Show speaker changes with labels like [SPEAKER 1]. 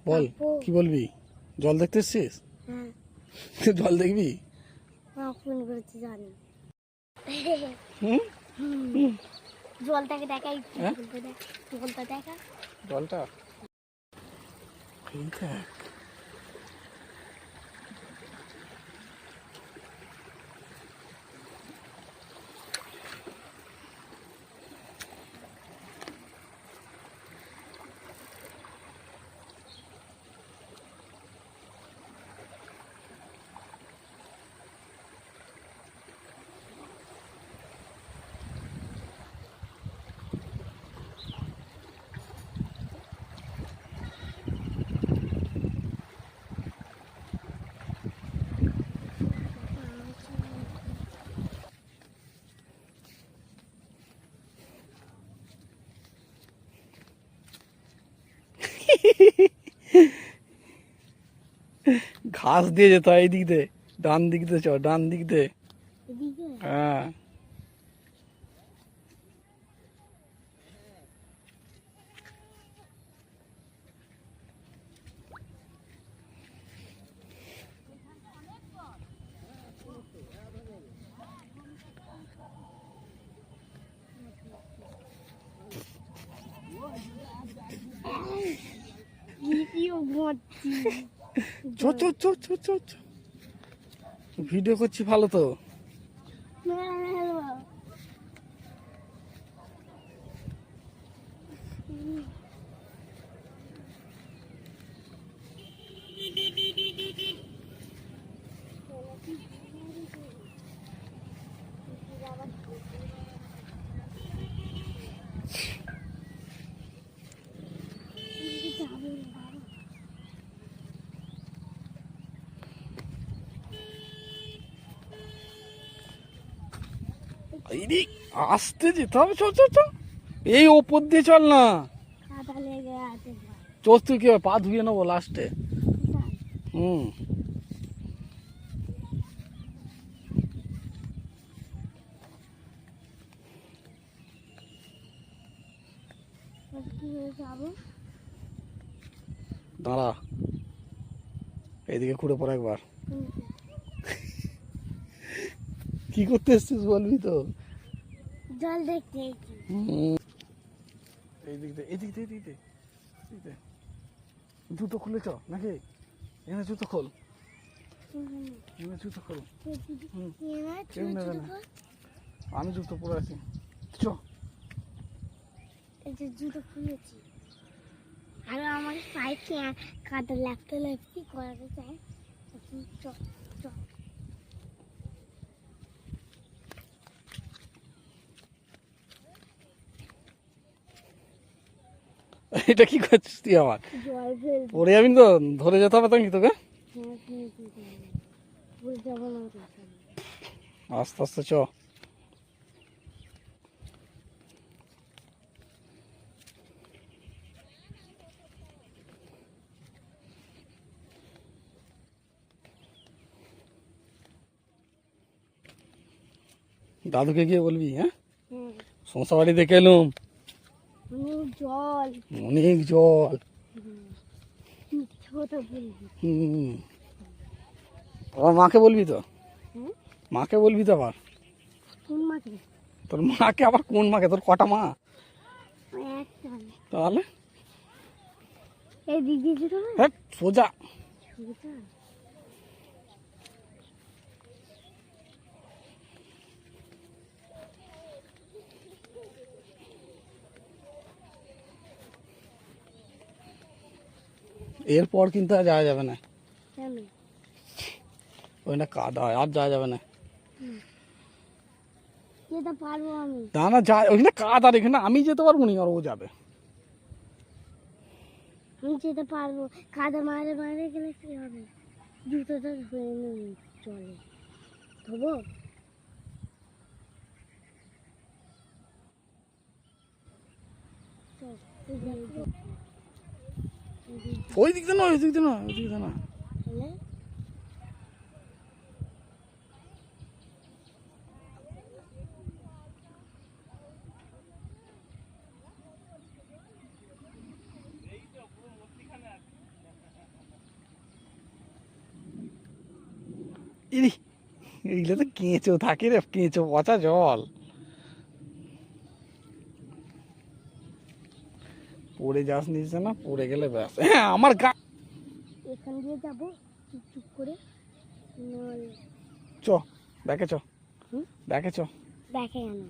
[SPEAKER 1] বল কি বলবি? জল দেখতে এসছিস? জল দেখবি?
[SPEAKER 2] ফোন করেছি জানি।
[SPEAKER 1] হুম,
[SPEAKER 2] জলটাকে দেখাই, জলটা দেখা,
[SPEAKER 1] জলটা এই দেখ। ঘাস দিয়ে যেত এই দিক দিয়ে, ডান দিক দিয়ে চ, ডান দিক দিয়ে। হ্যাঁ চ চ চ চ চ চ। ভিডিও করছি ভালো তো। এইদিক আসতে যেতে হবে, চ চ চ। এই ওপর দিয়ে চল না। চোখ তুই কি পা ধুয়ে নেবো লাস্টে। হুম দাঁড়া, এইদিকে ঘুরে পড় একবার। কি করতে এসছিস বলবি তো?
[SPEAKER 2] জল দেখতে।
[SPEAKER 1] এইদিক দিয়ে, এদিক দিয়ে, এদিক দিয়ে, এদিক দিয়ে। জুতো খুলে চ নাকি? এখানে জুতো খোল, এখানে জুতো খোল। কেউ নেবে না, আমি জুতো পরে আছি। চ।
[SPEAKER 2] এই যে জুতো খুলেছি, আর আমার পায়ে কাদা লাগতে লাগতে করাতে চাই। চ চ।
[SPEAKER 1] এটা কি করছিস তুই আমার?
[SPEAKER 2] জল ফেলবো।
[SPEAKER 1] ওরে আমি তো ধরে যেতে হবে তো তোকে। আস্তে আস্তে চ। দাদুকে গিয়ে বলবি, হ্যাঁ সমস্যা বাড়ি দেখে এলুম,
[SPEAKER 2] অনেক জল,
[SPEAKER 1] অনেক জল।
[SPEAKER 2] ছোট বলবি।
[SPEAKER 1] আবার মাকে বলবি তো, মাকে বলবি তো আবার।
[SPEAKER 2] কোন মাকে?
[SPEAKER 1] তোর মাকে আবার কোন মাকে? তোর কটা মা? তাহলে
[SPEAKER 2] এই দিদি
[SPEAKER 1] হ্যাঁ সোজা। এরপর কিন্তু আর যাওয়া যাবে না, ওই না কাদা আর যাওয়া যাবে না।
[SPEAKER 2] যেতে পারবো আমি
[SPEAKER 1] না না যা, ওইখানে কাদা, এখানে আমি যেতে পারবো না, আর ও যাবে।
[SPEAKER 2] আমি যেতে পারবো, কাদা মারে মারে গেলে কি হবে? জুতোটা ধুয়ে নিই চলে, ধোবো।
[SPEAKER 1] ওই দিক দিয়ে না, ওই দিক দিয়ে না, ওই দিক দিয়ে না। ইরি, এইগুলো তো কেঁচো থাকে রে, কেঁচো পচা জল। পড়ে যাস নিচে না, পড়ে গেলে ব্যাস। হ্যাঁ আমার গা।
[SPEAKER 2] এখান দিয়ে যাবো চুপ করে, নইলে
[SPEAKER 1] চ, দেখে চ,
[SPEAKER 2] হুম?
[SPEAKER 1] দেখে চ।
[SPEAKER 2] দেখে কেন